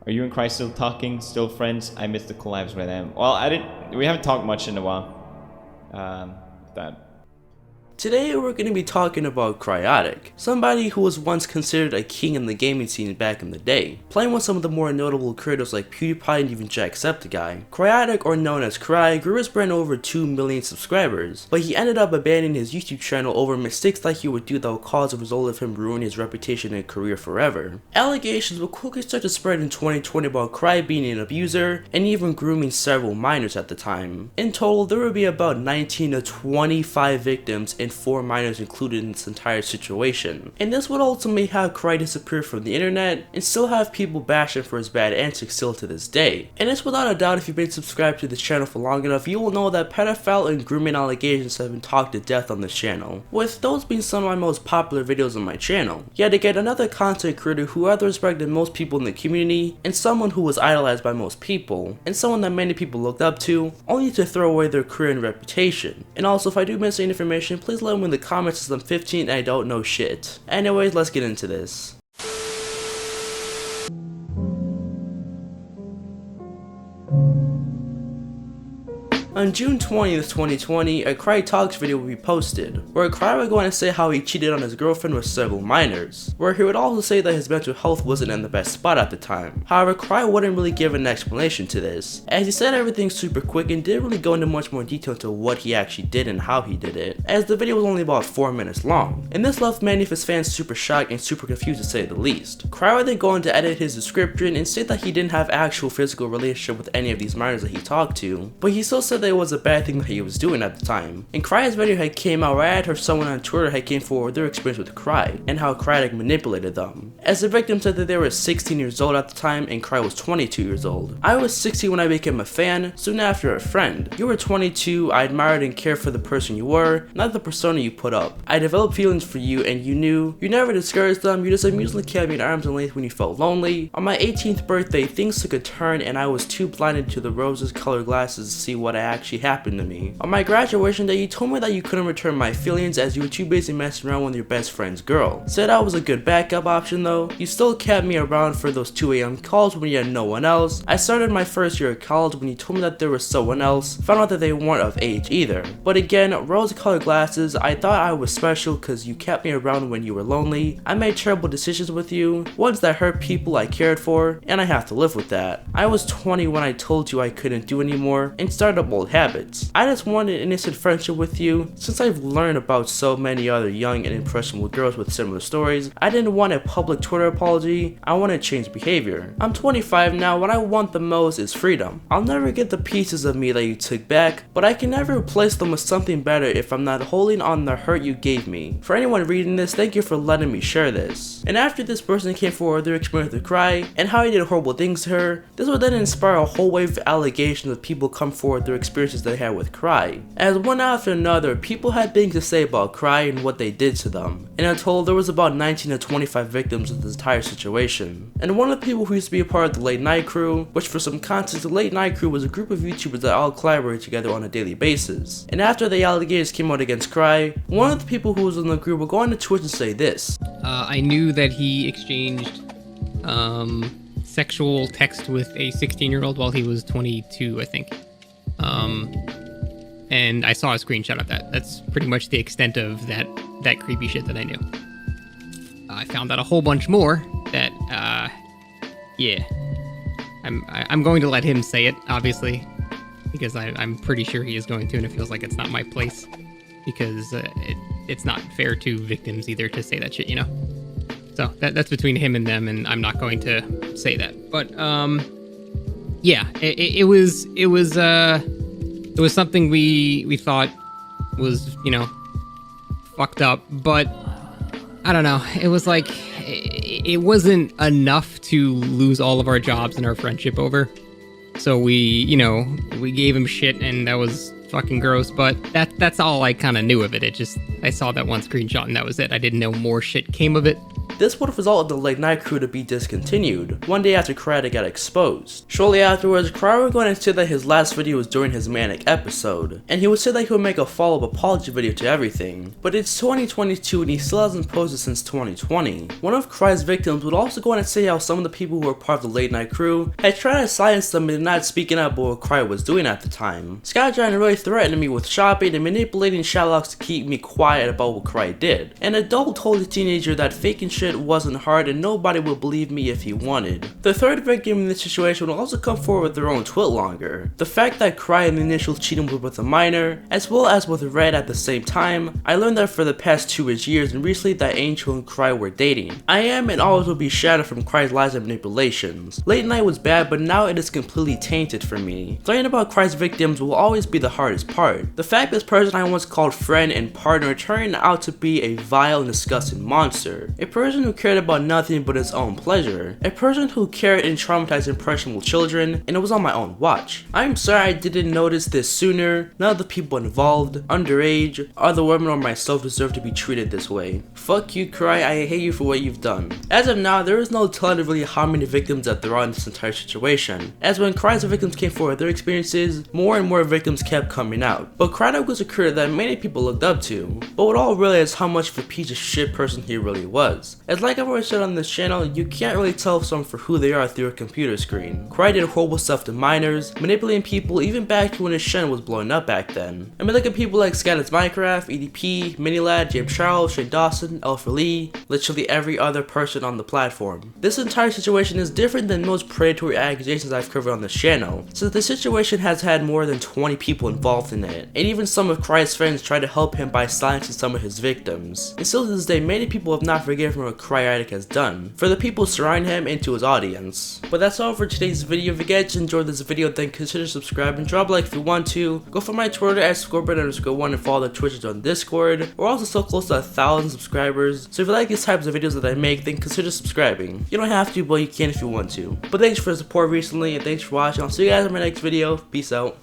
Are you and Cry still talking? Still friends? I missed the collabs with them. Well, we haven't talked much in a while. That. Today we're going to be talking about Cryaotic, somebody who was once considered a king in the gaming scene back in the day, playing with some of the more notable creators like PewDiePie and even Jacksepticeye. Cryaotic, or known as Cry, grew his brand over 2 million subscribers, but he ended up abandoning his YouTube channel over mistakes that he would do that would cause a result of him ruining his reputation and career forever. Allegations would quickly start to spread in 2020 about Cry being an abuser and even grooming several minors at the time. In total, there would be about 19 to 25 victims and 4 minors included in this entire situation. And this would ultimately have Cry disappear from the internet and still have people bash him for his bad antics still to this day. And it's without a doubt, if you've been subscribed to this channel for long enough, you will know that pedophile and grooming allegations have been talked to death on this channel, with those being some of my most popular videos on my channel. Yet again, another content creator who had the respect of most people in the community, and someone who was idolized by most people, and someone that many people looked up to, only to throw away their career and reputation. And also, if I do miss any information, please let me in the comments as I'm 15 and I don't know shit. Anyways, let's get into this. On June 20th, 2020, a Cry Talks video would be posted, where Cry would go on and say how he cheated on his girlfriend with several minors, where he would also say that his mental health wasn't in the best spot at the time. However, Cry wouldn't really give an explanation to this, as he said everything super quick and didn't really go into much more detail into what he actually did and how he did it, as the video was only about 4 minutes long, and this left many of his fans super shocked and super confused to say the least. Cry would then go on to edit his description and say that he didn't have actual physical relationship with any of these minors that he talked to, but he still said that it was a bad thing that he was doing at the time. And Cry's video had came out right after someone on Twitter had came forward their experience with Cry and how Cryaotic manipulated them, as the victim said that they were 16 years old at the time and Cry was 22 years old. I was 16 when I became a fan, soon after a friend. You were 22, I admired and cared for the person you were, not the persona you put up. I developed feelings for you and you knew. You never discouraged them, you just amusingly kept me at arm's length when you felt lonely. On my 18th birthday, things took a turn and I was too blinded to the roses colored glasses to see what actually happened to me. On my graduation day, you told me that you couldn't return my feelings as you were too busy messing around with your best friend's girl. Said I was a good backup option though. You still kept me around for those 2 AM calls when you had no one else. I started my first year of college when you told me that there was someone else. Found out that they weren't of age either. But again, rose colored glasses, I thought I was special because you kept me around when you were lonely. I made terrible decisions with you, ones that hurt people I cared for, and I have to live with that. I was 20 when I told you I couldn't do anymore and started up old habits. I just wanted innocent friendship with you. Since I've learned about so many other young and impressionable girls with similar stories, I didn't want a public Twitter apology, I wanted to change behavior. I'm 25 now, what I want the most is freedom. I'll never get the pieces of me that you took back, but I can never replace them with something better if I'm not holding on the hurt you gave me. For anyone reading this, thank you for letting me share this. And after this person came forward their experience with Cry, and how he did horrible things to her, this would then inspire a whole wave of allegations of people come forward their experiences they had with Cry. As one after another, people had things to say about Cry and what they did to them. And in total, there was about 19 to 25 victims of this entire situation. And one of the people who used to be a part of the Late Night Crew, which for some context, the Late Night Crew was a group of YouTubers that all collaborated together on a daily basis. And after the allegations came out against Cry, one of the people who was in the group would go on to Twitch and say this. I knew that he exchanged sexual text with a 16-year-old while he was 22, I think. And I saw a screenshot of that. That's pretty much the extent of that creepy shit that I knew. I found out a whole bunch more that, yeah. I'm going to let him say it, obviously, because I'm pretty sure he is going to, and it feels like it's not my place, because it's not fair to victims either to say that shit, you know? So that's between him and them, and I'm not going to say that. But, yeah, it was something we thought was, you know, fucked up, but I don't know. It was like, it wasn't enough to lose all of our jobs and our friendship over. So we gave him shit, and that was fucking gross, but that's all I kind of knew of it. I saw that one screenshot and that was it. I didn't know more shit came of it. This would have resulted in the late night crew to be discontinued, one day after Cryaotic got exposed. Shortly afterwards, Cryaotic would go on and say that his last video was during his manic episode, and he would say that he would make a follow-up apology video to everything. But it's 2022 and he still hasn't posted since 2020. One of Cry's victims would also go on and say how some of the people who were part of the late night crew had tried to silence them and not speaking up about what Cry was doing at the time. Skygiant really threatened me with shopping and manipulating shoutouts to keep me quiet about what Cry did. An adult told a teenager that faking shit wasn't hard and nobody would believe me if he wanted. The third victim in this situation will also come forward with their own twit longer. The fact that Cry in the initial cheating was with a minor, as well as with Red at the same time, I learned that for the past 2-ish years and recently that Angel and Cry were dating. I am and always will be shattered from Cry's lies and manipulations. Late night was bad, but now it is completely tainted for me. Learning about Cry's victims will always be the hardest part. The fact this person I once called friend and partner turned out to be a vile and disgusting monster. A person who cared about nothing but his own pleasure. A person who cared and traumatized impressionable children, and it was on my own watch. I'm sorry I didn't notice this sooner. None of the people involved, underage, other women or myself deserve to be treated this way. Fuck you, Cry, I hate you for what you've done. As of now, there is no telling really how many victims that there are in this entire situation. As when Cry's victims came forward with their experiences, more and more victims kept coming out. But Cryaotic was a career that many people looked up to. But what all realized how much of a piece of shit person he really was. As like I've always said on this channel, you can't really tell someone for who they are through a computer screen. Cry did horrible stuff to minors, manipulating people even back to when his channel was blowing up back then. I mean, look at people like Scanners Minecraft, EDP, Minilad, James Charles, Shane Dawson, Alpha Lee, literally every other person on the platform. This entire situation is different than most predatory accusations I've covered on this channel, since the situation has had more than 20 people involved in it, and even some of Cry's friends tried to help him by silencing some of his victims. And still to this day, many people have not forgiven what Cryaotic has done, for the people surrounding him and to his audience. But that's all for today's video. If you guys enjoyed this video, then consider subscribing, drop a like if you want to, go for my Twitter at Scorpion_1 and follow the Twitch on Discord. We're also so close to 1,000 subscribers, so if you like these types of videos that I make, then consider subscribing. You don't have to, but you can if you want to. But thanks for the support recently, and thanks for watching. I'll see you guys in my next video. Peace out.